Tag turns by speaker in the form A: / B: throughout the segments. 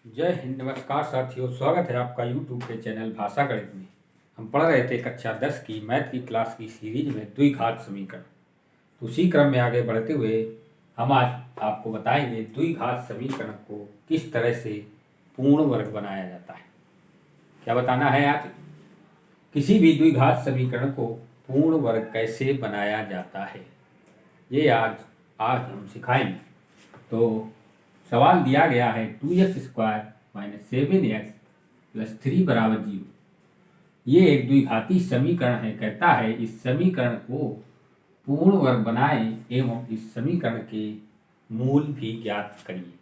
A: जय हिंद। नमस्कार साथियों, स्वागत है आपका यूट्यूब के चैनल भाषा गणित में। हम पढ़ रहे थे कक्षा 10 की मैथ की क्लास की सीरीज में द्विघात समीकरण। तो उसी क्रम में आगे बढ़ते हुए हम आज आपको बताएंगे द्विघात समीकरण को किस तरह से पूर्ण वर्ग बनाया जाता है। क्या बताना है आज? किसी भी द्विघात समीकरण को पूर्ण वर्ग कैसे बनाया जाता है, ये आज हम सिखाएंगे। तो सवाल दिया गया है 2x² - 7x + 3 = 0। ये एक द्विघाती समीकरण है। कहता है इस समीकरण को पूर्ण वर्ग बनाएं एवं इस समीकरण के मूल भी ज्ञात करिए।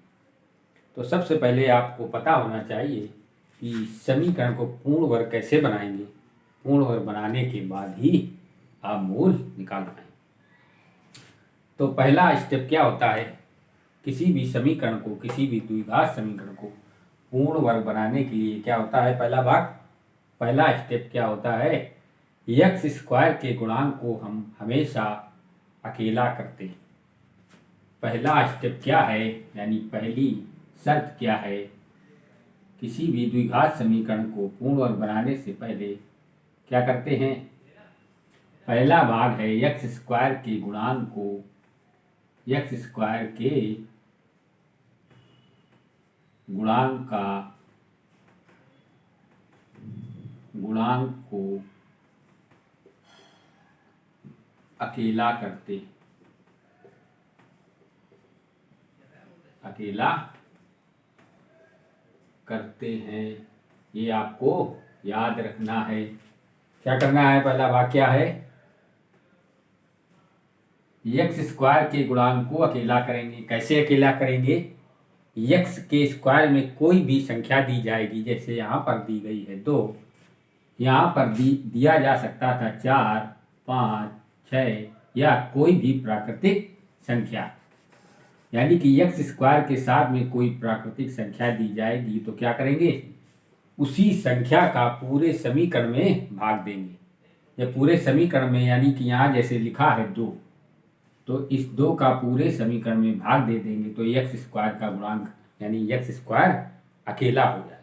A: तो सबसे पहले आपको पता होना चाहिए कि समीकरण को पूर्ण वर्ग कैसे बनाएंगे। पूर्ण वर्ग बनाने के बाद ही आप मूल निकाल पाएंगे। तो पहला स्टेप क्या होता है? किसी भी समीकरण को, किसी भी द्विघात समीकरण को पूर्ण वर्ग बनाने के लिए क्या होता है? पहला स्टेप क्या होता है? x² के गुणांक को हम हमेशा अकेला करते हैं। पहला स्टेप क्या है, यानी पहली शर्त क्या है? किसी भी द्विघात समीकरण को पूर्ण वर्ग बनाने से पहले क्या करते हैं? पहला भाग है x² के गुणांक को, x² के गुणांक को अकेला करते हैं। ये आपको याद रखना है। क्या करना है? पहला भाग क्या है? x² के गुणांक को अकेला करेंगे। कैसे अकेला करेंगे? x के स्क्वायर में कोई भी संख्या दी जाएगी, जैसे यहाँ पर दी गई है 2। यहाँ पर दिया जा सकता था 4, 5, 6 या कोई भी प्राकृतिक संख्या। यानी कि x² के साथ में कोई प्राकृतिक संख्या दी जाएगी तो क्या करेंगे? उसी संख्या का पूरे समीकरण में भाग देंगे। या पूरे समीकरण में, यानी कि यहाँ जैसे लिखा है 2, तो इस 2 का पूरे समीकरण में भाग दे देंगे तो x² का गुणांक यानी x² अकेला हो जाएगा।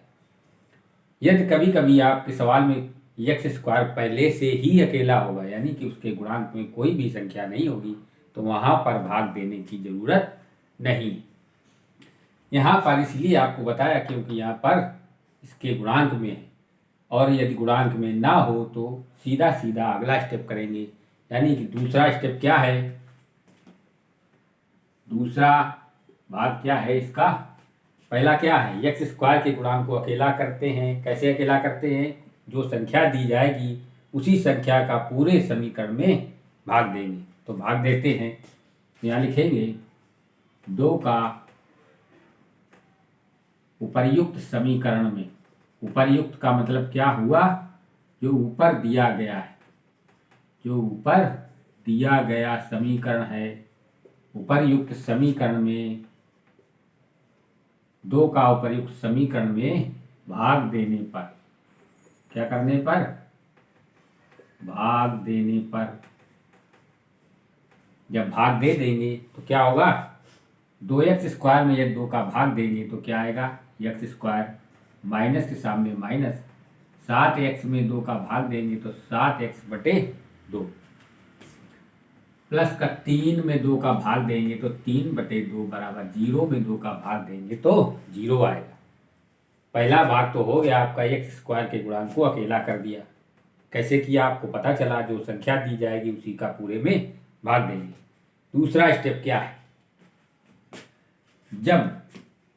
A: यदि कभी कभी आपके सवाल में x² पहले से ही अकेला होगा, यानी कि उसके गुणांक में कोई भी संख्या नहीं होगी, तो वहां पर भाग देने की जरूरत नहीं। यहाँ पर इसलिए आपको बताया क्योंकि यहाँ पर इसके गुणांक में है, और यदि गुणांक में ना हो तो सीधा सीधा अगला स्टेप करेंगे। यानी कि दूसरा स्टेप क्या है? दूसरा भाग क्या है इसका? पहला क्या है? x² के गुणांक को अकेला करते हैं। कैसे अकेला करते हैं? जो संख्या दी जाएगी उसी संख्या का पूरे समीकरण में भाग देंगे। तो भाग देते हैं, यहाँ लिखेंगे 2 का उपर्युक्त समीकरण में। उपर्युक्त का मतलब क्या हुआ? जो ऊपर दिया गया है, जो ऊपर दिया गया समीकरण है, उपर्युक्त समीकरण में 2 का उपर्युक्त समीकरण में भाग देने पर, क्या करने पर? भाग देने पर। जब भाग दे देंगे तो क्या होगा? 2x² में यदि 2 का भाग देंगे तो क्या आएगा? x² माइनस के सामने माइनस। 7x में 2 का भाग देंगे तो 7x/2 प्लस का 3 में 2 का भाग देंगे तो 3/2 बराबर 0 में 2 का भाग देंगे तो 0 आएगा। पहला भाग तो हो गया आपका, x² के गुणांक को अकेला कर दिया। कैसे किया आपको पता चला? जो संख्या दी जाएगी उसी का पूरे में भाग देंगे। दूसरा स्टेप क्या है? जब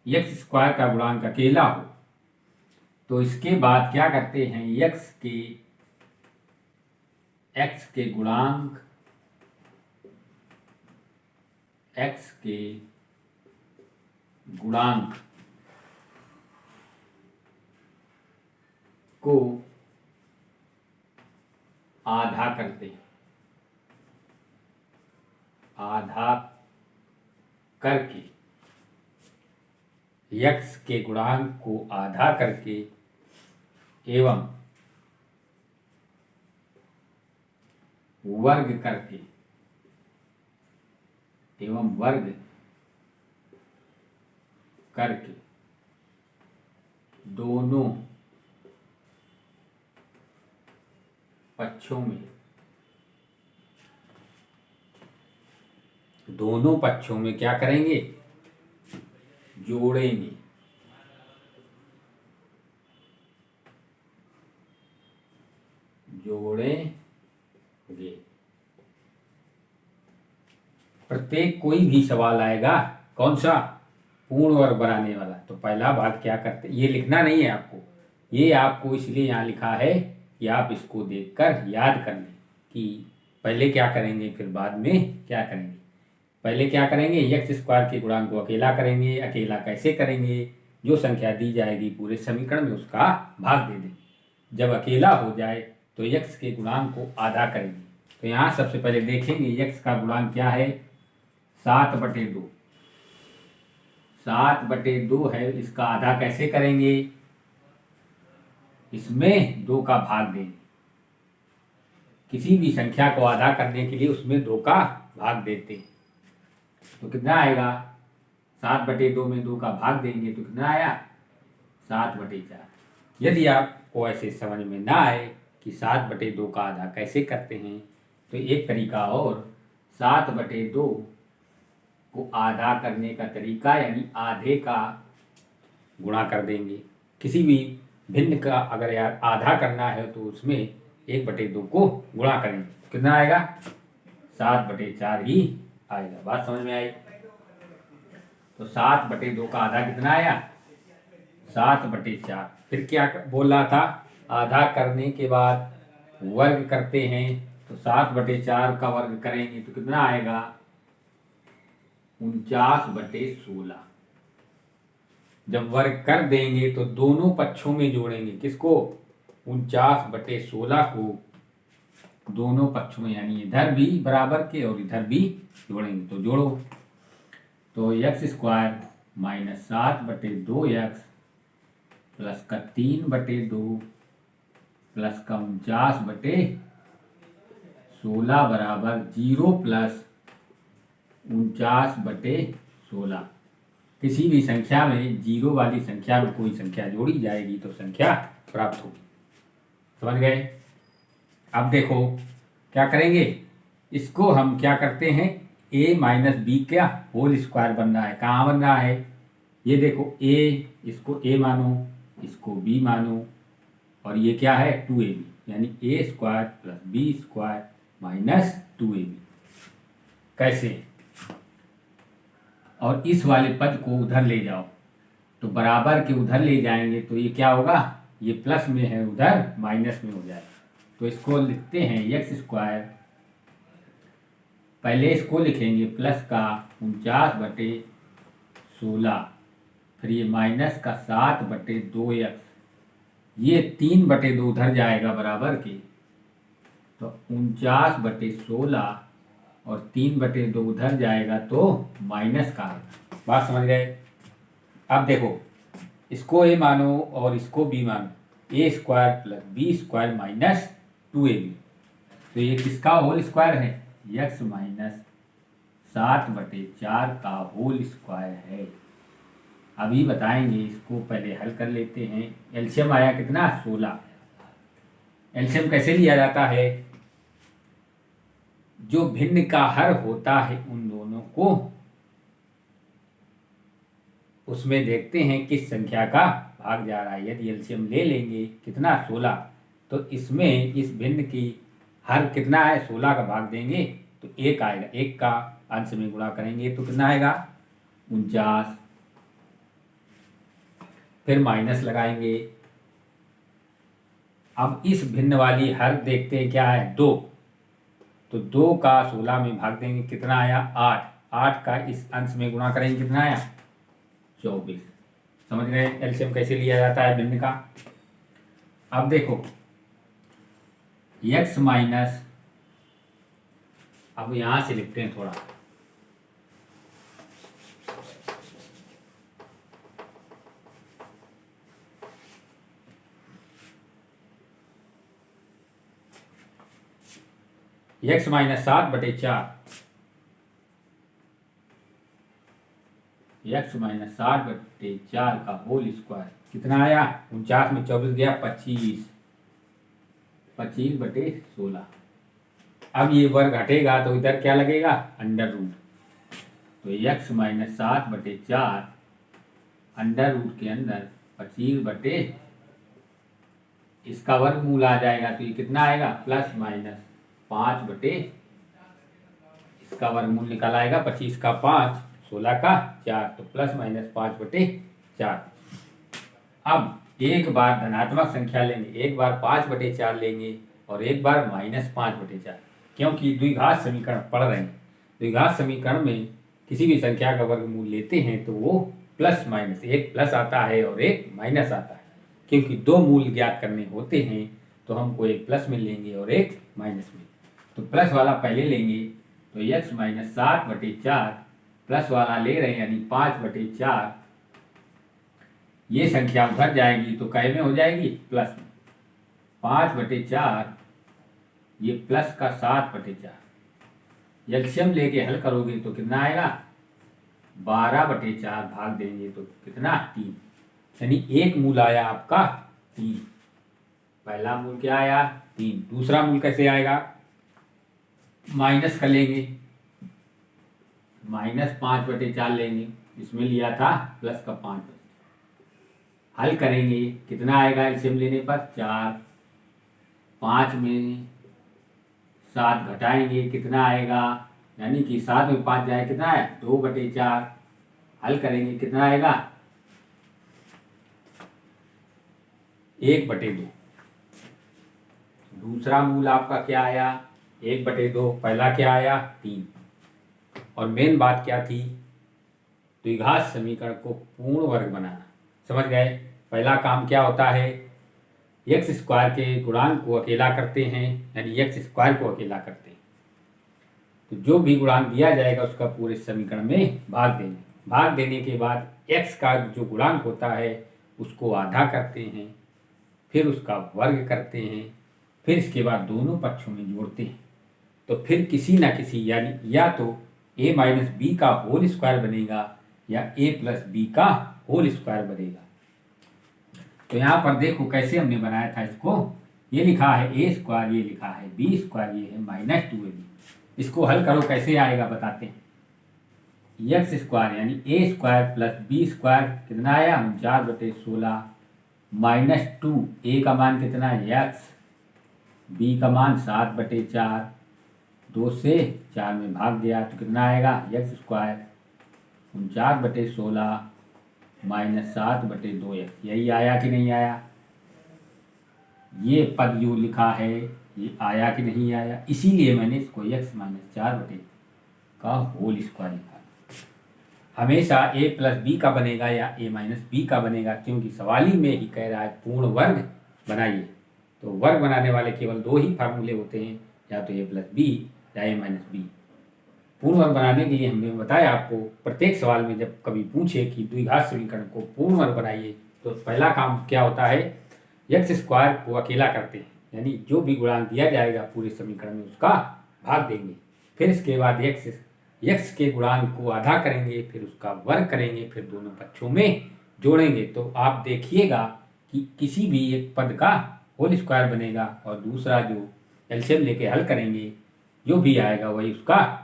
A: x² का गुणांक अकेला हो तो इसके बाद क्या करते हैं? x के गुणांक को आधा करते हैं। आधा करके, x के गुणांक को आधा करके एवं वर्ग करके दोनों पक्षों में, दोनों पक्षों में क्या करेंगे, जोड़ेंगे। जोड़ेंगे। प्रत्येक कोई भी सवाल आएगा, कौन सा, पूर्ण वर्ग बनाने वाला, तो पहला भाग क्या करते, ये लिखना नहीं है आपको, ये आपको इसलिए यहाँ लिखा है कि आप इसको देखकर याद कर लें कि पहले क्या करेंगे फिर बाद में क्या करेंगे। पहले क्या करेंगे, एक्स स्क्वायर के गुणांक को अकेला करेंगे। अकेला कैसे करेंगे, जो संख्या दी जाएगी पूरे समीकरण में उसका भाग दे देंगे। जब अकेला हो जाए तो एक्स के गुणांक को आधा करेंगे। तो यहाँ सबसे पहले देखेंगे एक्स का गुणांक क्या है, 7/2। 7/2 है, इसका आधा कैसे करेंगे, इसमें 2 का भाग देंगे। किसी भी संख्या को आधा करने के लिए उसमें 2 का भाग देते हैं। तो कितना आएगा, 7/2 में 2 का भाग देंगे तो कितना आया, 7/4। यदि आपको ऐसे समझ में ना आए कि 7/2 का आधा कैसे करते हैं, तो एक तरीका और, 7/2 को आधा करने का तरीका यानी आधे का गुणा कर देंगे। किसी भी भिन्न का अगर यार आधा करना है तो उसमें 1/2 को गुणा करेंगे, कितना आएगा, 7/4 ही आएगा। बात समझ में आई। तो 7/2 का आधा कितना आया, 7/4। फिर क्या बोल रहा था, आधा करने के बाद वर्ग करते हैं, तो 7/4 का वर्ग करेंगे तो कितना आएगा, 49/16। जब वर्ग कर देंगे तो दोनों पक्षों में जोड़ेंगे, किसको, 49/16 को दोनों पक्षों में, यानी इधर भी बराबर के और इधर भी जोड़ेंगे। तो जोड़ो, तो x² - 7/2x प्लस का 3/2 प्लस का 49/16 बराबर 0 प्लस 49/16। किसी भी संख्या में जीरो वाली संख्या में कोई संख्या जोड़ी जाएगी तो संख्या प्राप्त होगी। समझ गए। अब देखो क्या करेंगे, इसको हम क्या करते हैं, a - b क्या होल स्क्वायर बन रहा है, कहाँ बन रहा है, ये देखो a, इसको a मानो, इसको b मानो, और ये क्या है 2ab, यानी a² + b² - 2ab। कैसे, और इस वाले पद को उधर ले जाओ, तो बराबर के उधर ले जाएंगे तो ये क्या होगा, ये प्लस में है उधर माइनस में हो जाएगा। तो इसको लिखते हैं x², पहले इसको लिखेंगे प्लस का 49/16, फिर ये माइनस का 7/2x, ये 3/2 उधर जाएगा बराबर के, तो 49/16 और 3/2 उधर जाएगा तो माइनस का आएगा। बात समझ गए। अब देखो इसको a मानो और इसको b मानो, a² + b² - 2ab, तो ये किसका होल स्क्वायर है, x - 7/4 का होल स्क्वायर है। अभी बताएंगे, इसको पहले हल कर लेते हैं। एलसीएम आया कितना, 16। एलसीएम कैसे लिया जाता है, जो भिन्न का हर होता है उन दोनों को, उसमें देखते हैं किस संख्या का भाग जा रहा है। यदि एलसीएम ले लेंगे कितना, 16, तो इसमें इस भिन्न की हर कितना है, 16 का भाग देंगे तो 1 आएगा, 1 का अंश में गुणा करेंगे तो कितना आएगा, 49, फिर माइनस लगाएंगे। अब इस भिन्न वाली हर देखते हैं क्या है, 2, तो 2 का 16 में भाग देंगे, कितना आया, 8। 8 का इस अंश में गुणा करेंगे, कितना आया, 24। समझ गए एलसीएम कैसे लिया जाता है भिन्न का। अब देखो x माइनस, अब यहां से लिखते हैं थोड़ा, x - 7/4, x माइनस 60/4 का होल स्क्वायर कितना आया? 49 में 24 गया 25, 25/16। अब ये वर्ग घटेगा तो इधर क्या लगेगा? Under root. तो x माइनस 7/4 अंडर रूट के अंदर 25 इसका वर्गमूल आ जाएगा। तो ये कितना आएगा? प्लस माइनस 5 इसका वर्गमूल निकल आएगा। 25 का 5, 16 का 4, तो प्लस माइनस 5/4। अब एक बार धनात्मक संख्या लेंगे, एक बार 5/4 लेंगे और एक बार माइनस 5/4, क्योंकि द्विघात समीकरण पढ़ रहे हैं। द्विघात समीकरण में किसी भी संख्या का वर्गमूल लेते हैं तो वो प्लस माइनस, एक प्लस आता है और एक माइनस आता है। क्योंकि दो मूल ज्ञात करने होते हैं तो हमको एक प्लस में लेंगे और एक माइनस में। तो प्लस वाला पहले लेंगे, तो x माइनस 7/4 प्लस वाला ले रहे हैं यानी 5/4। ये संख्या उधर जाएगी तो कै में हो जाएगी? प्लस में। 5/4 ये प्लस का 7/4। एलसीएम लेके हल करोगे तो कितना आएगा? 12/4 भाग देंगे तो कितना? 3। यानी एक मूल आया आपका 3। पहला मूल क्या आया? 3। दूसरा मूल कैसे आएगा? माइनस कर लेंगे, माइनस 5/4 लेंगे, इसमें लिया था प्लस का 5। हल करेंगे कितना आएगा? एलसीएम लेने पर 4। 5 में 7 घटाएंगे कितना आएगा? यानी कि 7 में 5 जाए कितना है? 2/4। हल करेंगे कितना आएगा? 1/2। दूसरा मूल आपका क्या आया? 1/2। पहला क्या आया? 3। और मेन बात क्या थी? द्विघात समीकरण को पूर्ण वर्ग बनाना। समझ गए? पहला काम क्या होता है? एक्स स्क्वायर के गुणांक को अकेला करते हैं, यानी एक्स स्क्वायर को अकेला करते हैं। तो जो भी गुणांक दिया जाएगा उसका पूरे समीकरण में भाग देंगे। भाग देने के बाद एक्स का जो गुणांक होता है उसको आधा करते हैं, फिर उसका वर्ग करते हैं, फिर इसके बाद दोनों पक्षों में जोड़ते हैं। तो फिर किसी ना किसी यानी या तो a माइनस बी का होल स्क्वायर बनेगा या a प्लस बी का होल स्क्वायर बनेगा। तो यहाँ पर देखो कैसे हमने बनाया था इसको। ये लिखा है a स्क्वायर, ये लिखा है b स्क्वायर, ये है माइनस 2ab। इसको हल करो कैसे आएगा बताते हैं। एक्स स्क्वायर यानी a square plus b square कितना आया? 49/16 माइनस 2। a का मान कितना है? x। b का मान 7/4। 2 से 4 में भाग गया तो कितना आएगा? X square 49/16 minus 7/2x। यही आया कि नहीं आया? ये पद जो लिखा है ये आया कि नहीं आया? इसीलिए मैंने इसको x माइनस 4 का होल स्क्वायर लिखा। हमेशा a प्लस बी का बनेगा या a माइनस बी का बनेगा, क्योंकि सवाल ही में ही कह रहा है पूर्ण वर्ग बनाइए। तो वर्ग बनाने वाले केवल दो ही फार्मूले होते हैं, या तो a प्लस बी या a माइनस बी। पूर्ण वर्ग बनाने के लिए हमने बताया आपको, प्रत्येक सवाल में जब कभी पूछे कि द्विघात समीकरण को पूर्ण वर्ग बनाइए तो पहला काम क्या होता है? एक्स स्क्वायर को अकेला करते हैं, यानी जो भी गुणांक दिया जाएगा पूरे समीकरण में उसका भाग देंगे। फिर इसके बाद एक्स के गुणांक को आधा करेंगे, फिर उसका वर्ग करेंगे, फिर दोनों पक्षों में जोड़ेंगे। तो आप देखिएगा कि किसी भी एक पद का होल स्क्वायर बनेगा और दूसरा जो एलसीएम लेके हल करेंगे जो भी आएगा वही उसका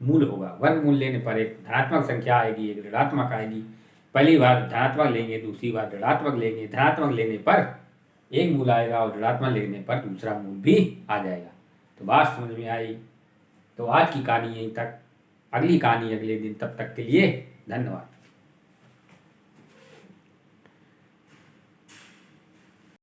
A: मूल होगा। वर्गमूल लेने पर एक धनात्मक संख्या आएगी, एक ऋणात्मक आएगी। पहली बार धनात्मक लेंगे, दूसरी बार ऋणात्मक लेंगे। धनात्मक लेने पर एक मूल आएगा और ऋणात्मक लेने पर दूसरा मूल भी आ जाएगा। तो बात समझ में आई? तो आज की कहानी यहीं तक, अगली कहानी अगले दिन। तब तक के लिए धन्यवाद।